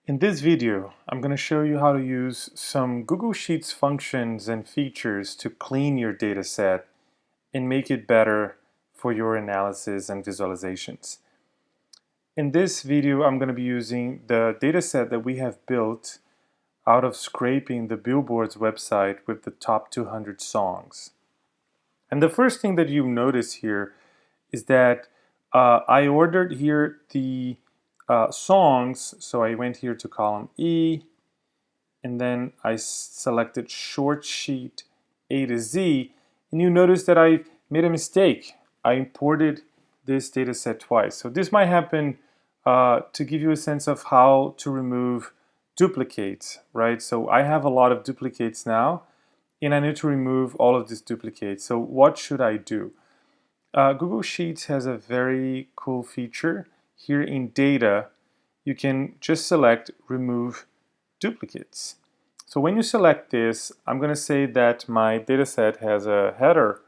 In this video, I'm going to show you how to use some Google Sheets functions and features to clean your data set and make it better for your analysis and visualizations. In this video, I'm going to be using the data set that we have built out of scraping the Billboard's website with the top 200 songs. And the first thing that you notice here is that I ordered here the songs. So I went here to column E, and then I selected short sheet A to Z, and you notice that I made a mistake. I imported this data set twice. So this might happen to give you a sense of how to remove duplicates, right? So I have a lot of duplicates now, and I need to remove all of these duplicates. So what should I do? Google Sheets has a very cool feature. Here in Data, you can just select Remove Duplicates. So when you select this, I'm going to say that my dataset has a header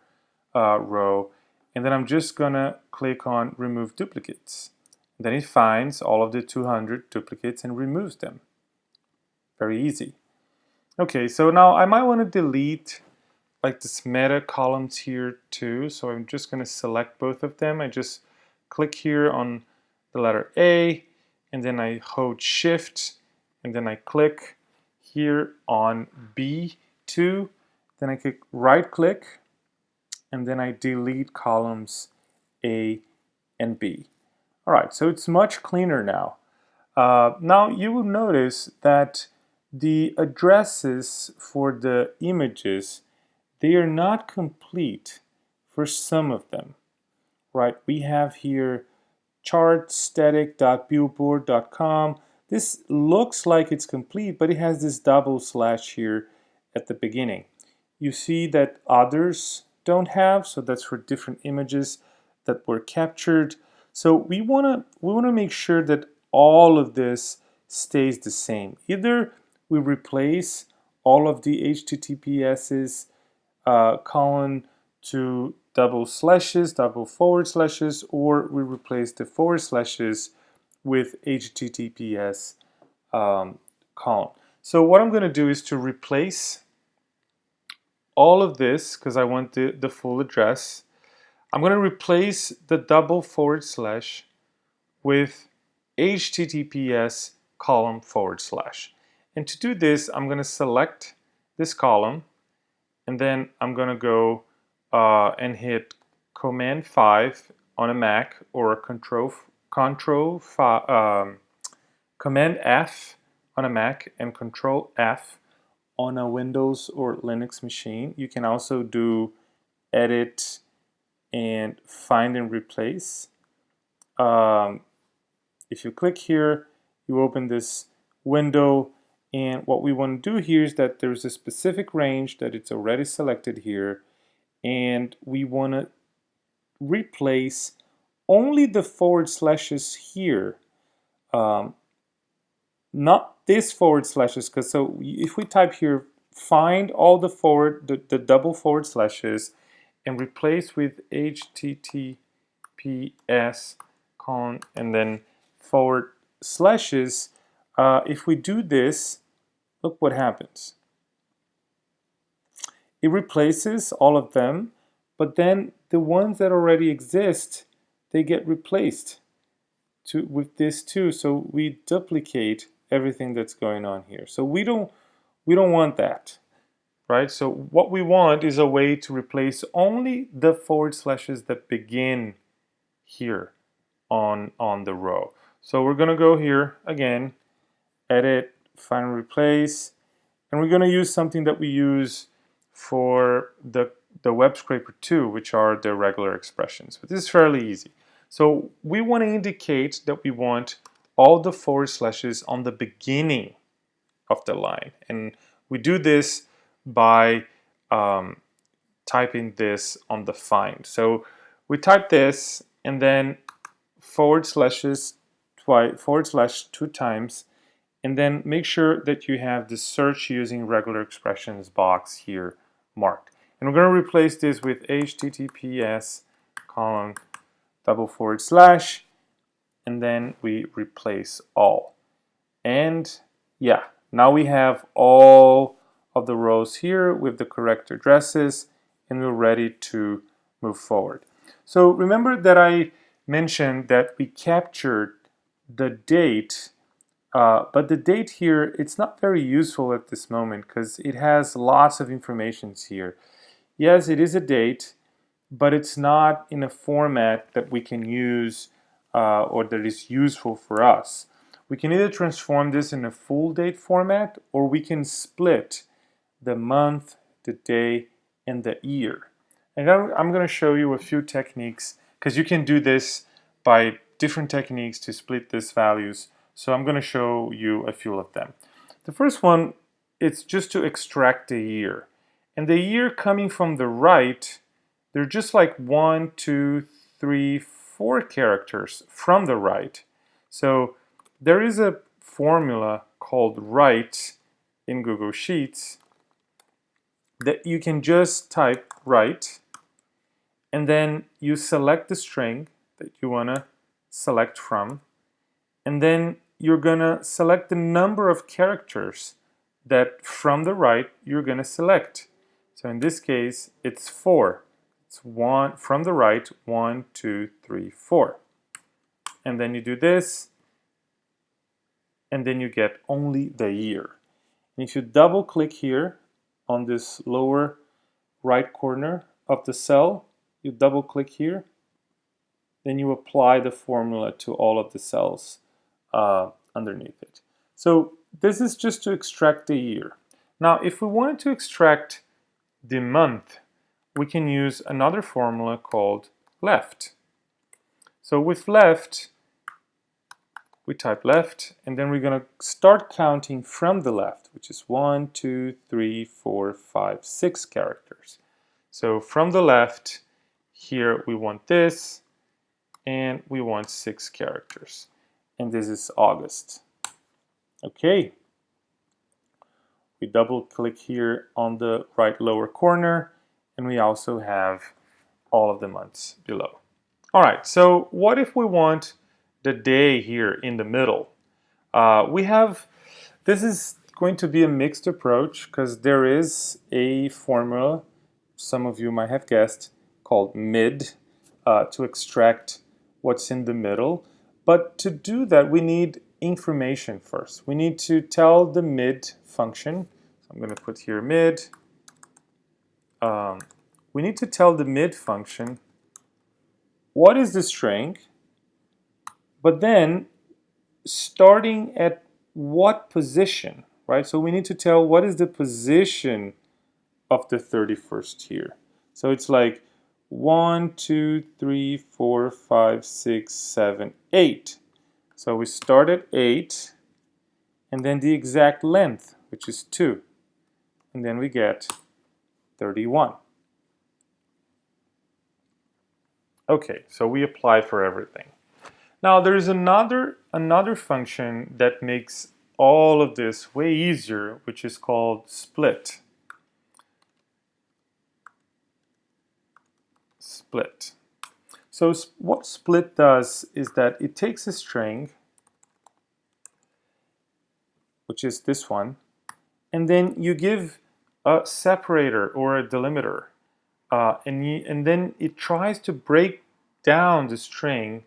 row, and then I'm just going to click on Remove Duplicates. Then it finds all of the 200 duplicates and removes them. Very easy. Okay, so now I might want to delete like this meta columns here too. So I'm just going to select both of them. I just click here on the letter A, and then I hold Shift, and then I click here on B2. Then I click right click, and then I delete columns A and B. All right, so it's much cleaner now. Now you will notice that the addresses for the images, they are not complete for some of them, right? We have here chartstatic.billboard.com. This looks like it's complete, but it has this double slash here at the beginning. You see that others don't have, so that's for different images that were captured. So we want to make sure that all of this stays the same. Either we replace all of the HTTPS's colon to double slashes, double forward slashes, or we replace the forward slashes with HTTPS colon. So what I'm going to do is to replace all of this, because I want the full address. I'm going to replace the double forward slash with HTTPS column forward slash. And to do this, I'm going to select this column, and then I'm going to go and hit Command 5 on a Mac, or Command F on a Mac and Control F on a Windows or Linux machine. You can also do Edit and Find and Replace. If you click here, you open this window, and what we want to do here is that there's a specific range that it's already selected here, and we want to replace only the forward slashes here, not this forward slashes, because so if we type here, find all the double forward slashes and replace with HTTPS colon and then forward slashes, if we do this, look what happens. It replaces all of them, but then the ones that already exist, they get replaced with this too. So we duplicate everything that's going on here. So we don't want that, right? So what we want is a way to replace only the forward slashes that begin here on the row. So we're going to go here again, Edit, Find and Replace, and we're going to use something that we use for the web scraper too, which are the regular expressions. But this is fairly easy. So we want to indicate that we want all the forward slashes on the beginning of the line, and we do this by typing this on the find. So we type this and then forward slash 2 times, and then make sure that you have the search using regular expressions box here marked. And we're going to replace this with HTTPS colon double forward slash, and then we replace all. And yeah, now we have all of the rows here with the correct addresses, and we're ready to move forward. So remember that I mentioned that we captured the date, but the date here, it's not very useful at this moment because it has lots of information here. Yes, it is a date, but it's not in a format that we can use or that is useful for us. We can either transform this in a full date format, or we can split the month, the day, and the year. And I'm going to show you a few techniques, because you can do this by different techniques to split these values. So I'm going to show you a few of them. The first one, it's just to extract the year. And the year coming from the right, they're just like 1, 2, 3, 4 characters from the right. So there is a formula called write in Google Sheets that you can just type write, and then you select the string that you want to select from, and then you're going to select the number of characters that from the right you're going to select. So in this case, it's 4. It's 1 from the right, 1, 2, 3, 4. And then you do this, and then you get only the year. And if you double click here on this lower right corner of the cell, you double click here, then you apply the formula to all of the cells underneath it. So this is just to extract the year. Now, if we wanted to extract the month, we can use another formula called left. So with left, we type left, and then we're going to start counting from the left, which is 1, 2, 3, 4, 5, 6 characters. So from the left, here we want this, and we want 6 characters. And this is August. Okay. We double click here on the right lower corner, and we also have all of the months below. All right, so what if we want the day here in the middle? This is going to be a mixed approach because there is a formula, some of you might have guessed, called mid to extract what's in the middle. But to do that, we need information first. We need to tell the mid function. So I'm going to put here mid. We need to tell the mid function what is the string, but then starting at what position, right? So we need to tell what is the position of the 31st here. So it's like 1, 2, 3, 4, 5, 6, 7, 8. So we start at 8, and then the exact length, which is 2. And then we get 31. Okay, so we apply for everything. Now there's another function that makes all of this way easier, which is called split. Split. So what split does is that it takes a string, which is this one, and then you give a separator or a delimiter, and then it tries to break down the string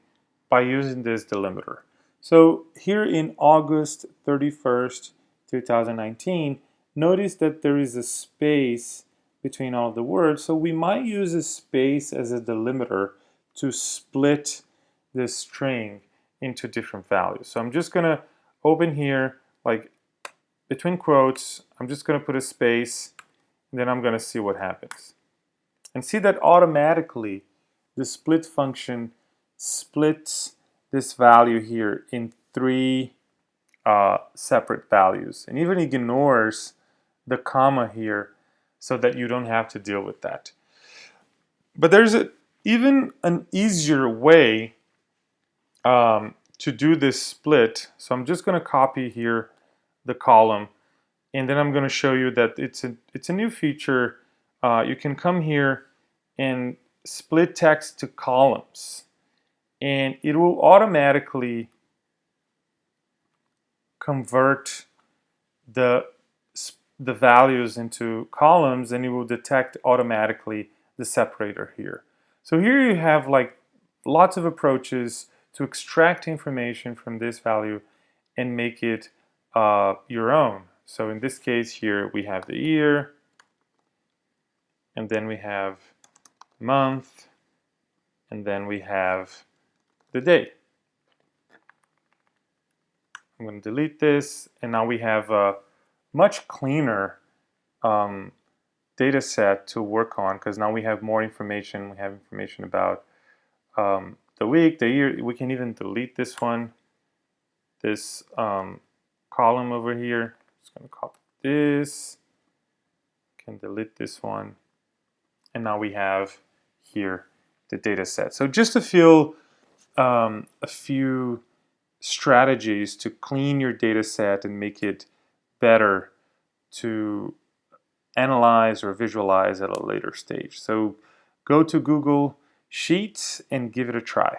by using this delimiter. So here in August 31st, 2019, notice that there is a space between all the words, so we might use a space as a delimiter to split this string into different values. So I'm just going to open here, like between quotes, I'm just going to put a space, and then I'm going to see what happens. And see that automatically the split function splits this value here in 3 separate values, and even ignores the comma here so that you don't have to deal with that. But there's even an easier way to do this split. So I'm just going to copy here the column, and then I'm going to show you that it's a new feature. You can come here and split text to columns, and it will automatically convert the values into columns, and it will detect automatically the separator here. So here you have like lots of approaches to extract information from this value and make it your own. So in this case here we have the year, and then we have month, and then we have the day. I'm going to delete this, and now we have a much cleaner data set to work on, because now we have more information. We have information about the week, the year. We can even delete this one, this column over here. Just going to copy this, can delete this one, and now we have here the data set. So just to feel a few strategies to clean your data set and make it better to analyze or visualize at a later stage. So go to Google Sheets and give it a try.